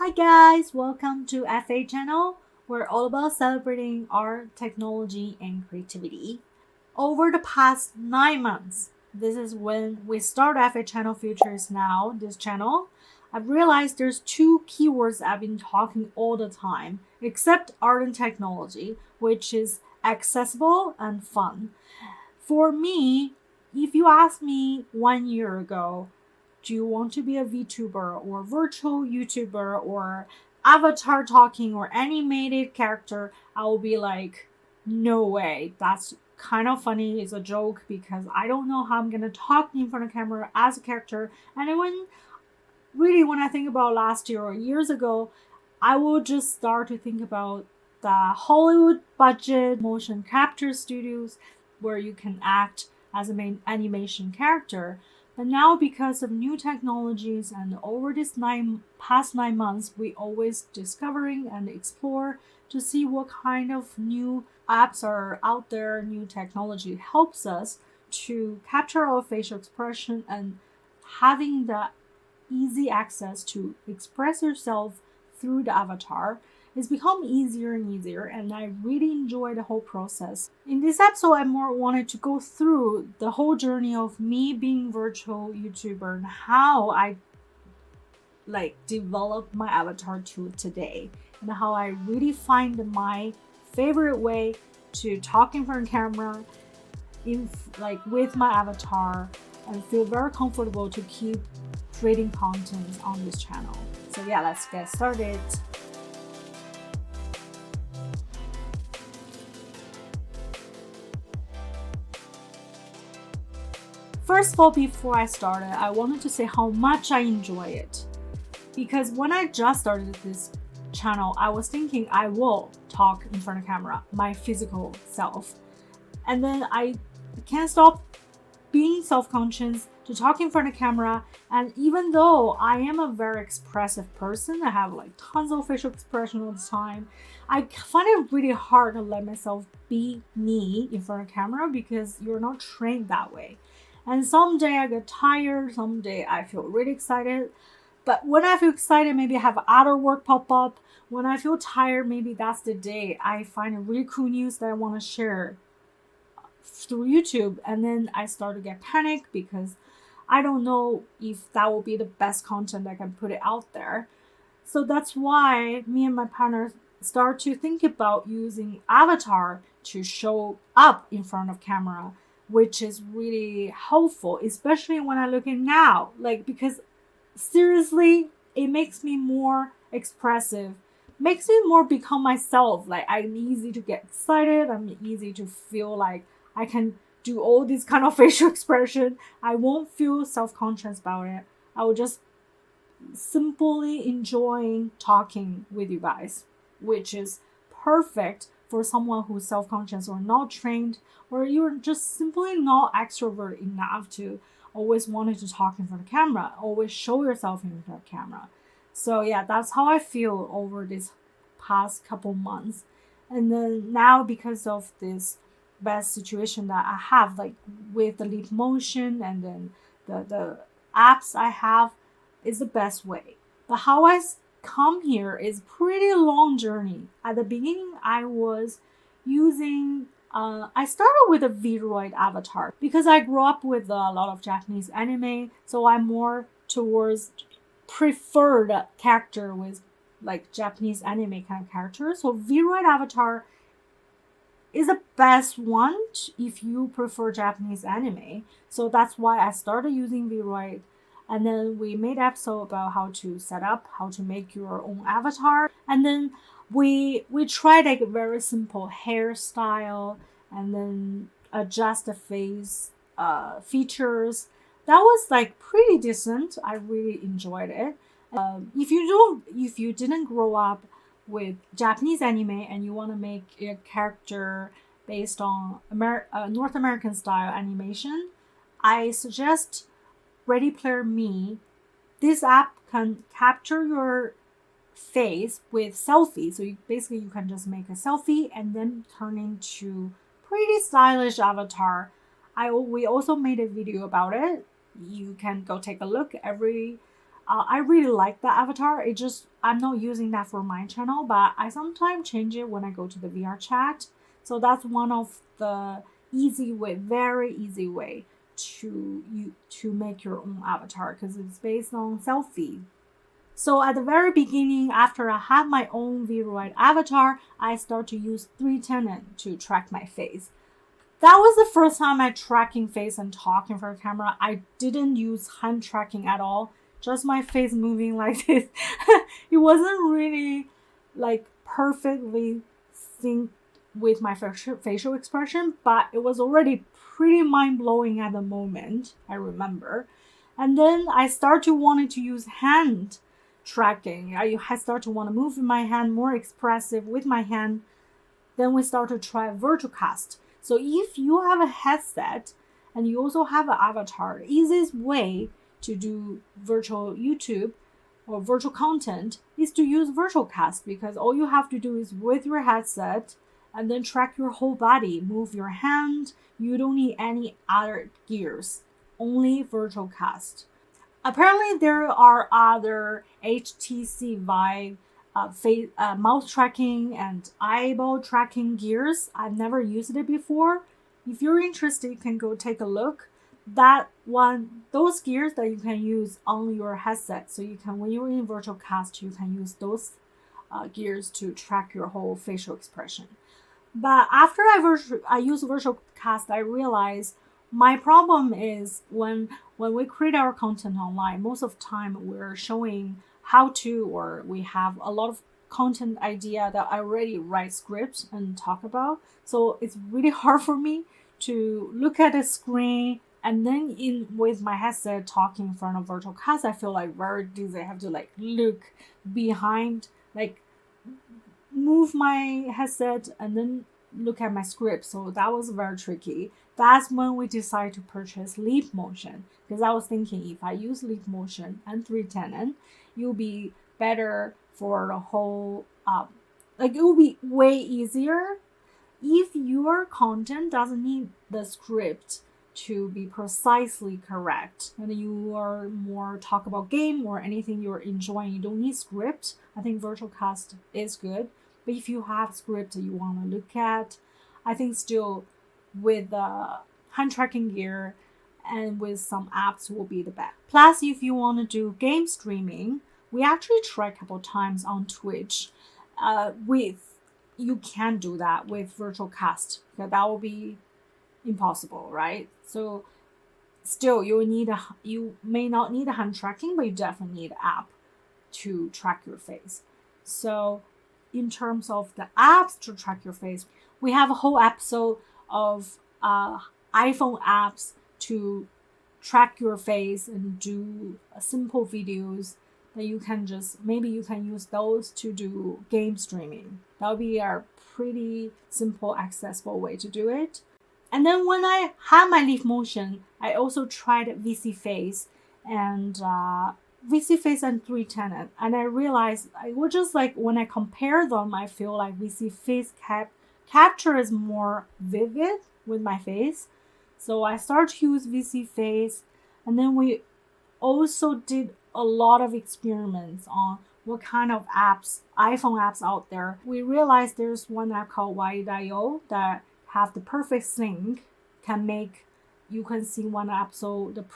Hi guys, welcome to FA channel. We're all about celebrating art, technology, and creativity. Over the past 9 months, this is when we start FA channel features now, this channel. I've realized there's two keywords I've been talking all the time, except art and technology, which is accessible and fun. For me, if you asked me 1 year ago, do you want to be a VTuber or virtual YouTuber or avatar talking or animated character? I will be like, no way. That's kind of funny. It's a joke because I don't know how I'm gonna talk in front of camera as a character. And when I think about last year or years ago, I will just start to think about the Hollywood budget motion capture studios where you can act as a main animation character. But now, because of new technologies and over this past 9 months, we always discovering and explore to see what kind of new apps are out there. New technology helps us to capture our facial expression and having the easy access to express yourself through the avatar. It's become easier and easier, and I really enjoy the whole process. In this episode, I more wanted to go through the whole journey of me being virtual YouTuber and how I developed my avatar to today, and how I really find my favorite way to talk in front of camera in with my avatar and feel very comfortable to keep creating content on this channel. So yeah, let's get started. First of all, before I started, I wanted to say how much I enjoy it. Because when I just started this channel, I was thinking I will talk in front of camera, my physical self. And then I can't stop being self-conscious to talk in front of camera. And even though I am a very expressive person, I have tons of facial expression all the time, I find it really hard to let myself be me in front of camera because you're not trained that way. And someday I get tired, someday I feel really excited. But when I feel excited, maybe I have other work pop up. When I feel tired, maybe that's the day I find a really cool news that I want to share through YouTube. And then I start to get panicked because I don't know if that will be the best content I can put it out there. So that's why me and my partner start to think about using avatar to show up in front of camera, which is really helpful, especially when I look at now. Because seriously, it makes me more expressive, makes me more become myself. I'm easy to get excited, I'm easy to feel like I can do all this kind of facial expression. I won't feel self-conscious about it. I will just simply enjoying talking with you guys, which is perfect for someone who's self-conscious or not trained, or you're just simply not extrovert enough to always wanted to talk in front of camera, always show yourself in front of camera. So yeah, that's how I feel over this past couple months. And then now, because of this best situation that I have, with the leap motion and then the apps I have, is the best way. But how come here is pretty long journey. At the beginning, I was using. I started with a Vroid avatar because I grew up with a lot of Japanese anime, so I'm more towards preferred character with Japanese anime kind of characters. So Vroid avatar is the best one if you prefer Japanese anime. So that's why I started using Vroid. And then we made episode about how to set up, how to make your own avatar. And then we tried a very simple hairstyle and then adjust the face features. That was pretty decent. I really enjoyed it. If you didn't grow up with Japanese anime and you want to make a character based on North American style animation, I suggest Ready Player Me. This app can capture your face with selfie. So you can just make a selfie and then turn into pretty stylish avatar. We also made a video about it. You can go take a look. Every I really like the avatar. I'm not using that for my channel, but I sometimes change it when I go to the VR chat. So that's one of the very easy way to make your own avatar, because it's based on selfie. So at the very beginning, after I have my own Vroid avatar, I start to use 310 to track my face. That was the first time I tracking face and talking for a camera. I didn't use hand tracking at all, just my face moving like this. It wasn't really like perfectly synced with my facial expression, but it was already pretty mind blowing at the moment, I remember. And then I start to wanted to use hand tracking. I start to want to move my hand more expressive with my hand. Then we start to try virtual cast. So if you have a headset and you also have an avatar, the easiest way to do virtual YouTube or virtual content is to use virtual cast, because all you have to do is with your headset and then track your whole body, move your hand. You don't need any other gears, only virtual cast. Apparently, there are other HTC Vive mouth tracking and eyeball tracking gears. I've never used it before. If you're interested, you can go take a look. Those gears that you can use on your headset. So you can, when you're in virtual cast, you can use those gears to track your whole facial expression. But after I use virtual cast, I realized my problem is when we create our content online, most of the time we're showing how to, or we have a lot of content idea that I already write scripts and talk about. So it's really hard for me to look at a screen and then with my headset talking in front of virtual cast. I feel like very dizzy. I have to like look behind, like move my headset and then look at my script. So that was very tricky. That's when we decided to purchase Leap Motion, because I was thinking if I use Leap Motion and 310, you'll be better for the whole like it will be way easier if your content doesn't need the script to be precisely correct, and you are more talk about game or anything you're enjoying, you don't need script. I think virtual cast is good. But if you have script you want to look at, I think still with the hand tracking gear and with some apps will be the best. Plus, if you want to do game streaming, we actually tried a couple times on Twitch. You can do that with virtual cast. That will be impossible, right? So still you may not need a hand tracking, but you definitely need an app to track your face. So in terms of the apps to track your face, we have a whole episode of iPhone apps to track your face and do simple videos that you can maybe you can use those to do game streaming. That would be a pretty simple, accessible way to do it. And then when I had my Leap Motion, I also tried VC Face and 310, and I realized I was just like when I compare them, I feel like VC Face capture is more vivid with my face. So I started to use VC Face, and then we also did a lot of experiments on what kind of apps, iPhone apps out there. We realized there's one app called Wide.io that have the perfect sync, you can see one episode, the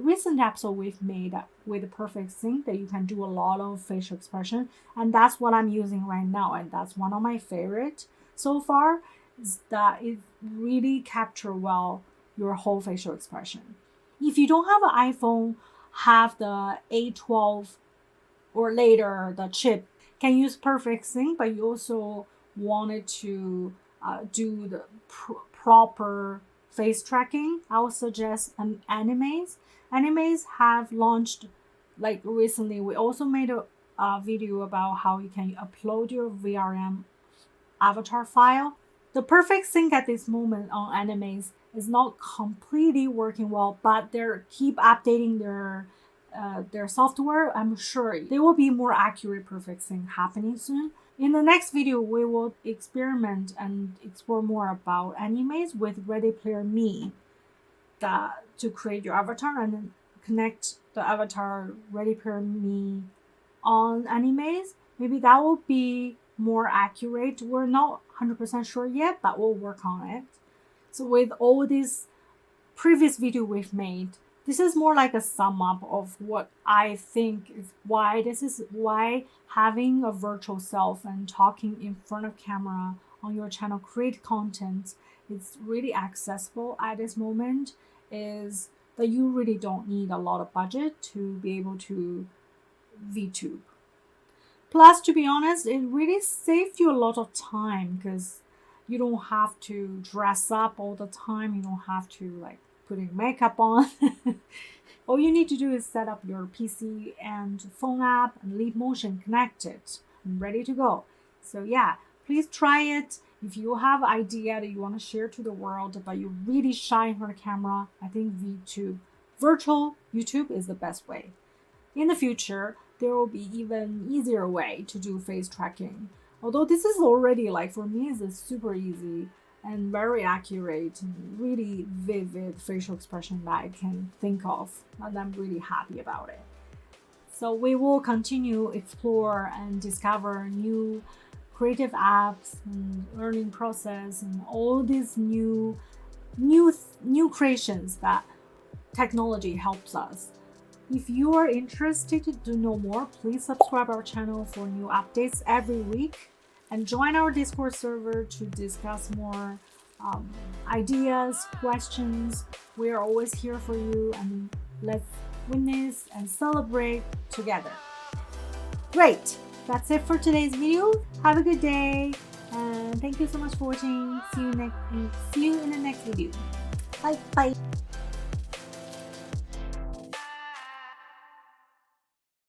recent episode we've made with the perfect sync, that you can do a lot of facial expression, and that's what I'm using right now, and that's one of my favorite so far, is that it really capture well your whole facial expression. If you don't have an iPhone, have the A12 or later the chip, can use perfect sync, but you also wanted to do the proper face tracking, I would suggest Animes. Animes have launched like recently. We also made a video about how you can upload your VRM avatar file. The perfect sync at this moment on Animes is not completely working well, but they keep updating their software. I'm sure there will be more accurate perfect sync happening soon. In the next video, we will experiment and explore more about Animes with Ready Player Me to create your avatar, and then connect the avatar Ready Player Me on animes, maybe that will be more accurate. We're not 100% sure yet, but we'll work on it. So with all these previous video we've made, this is more like a sum up of what I think is why having a virtual self and talking in front of camera on your channel, create content, it's really accessible at this moment, is that you really don't need a lot of budget to be able to VTube. Plus, to be honest, it really saved you a lot of time because you don't have to dress up all the time. You don't have to like putting makeup on. All you need to do is set up your PC and phone app and Leap Motion connected and ready to go. So yeah, please try it. If you have an idea that you want to share to the world, but you're really shy in front of camera, I think VTube, virtual YouTube is the best way. In the future, there will be even easier way to do face tracking. Although this is already like for me is super easy and very accurate and really vivid facial expression that I can think of, and I'm really happy about it. So we will continue explore and discover new creative apps and learning process and all these new creations that technology helps us. If you are interested to know more, please subscribe our channel for new updates every week and join our Discord server to discuss more ideas, questions. We are always here for you, and let's witness and celebrate together. Great! That's it for today's video. Have a good day and thank you so much for watching. See you in the next video. Bye.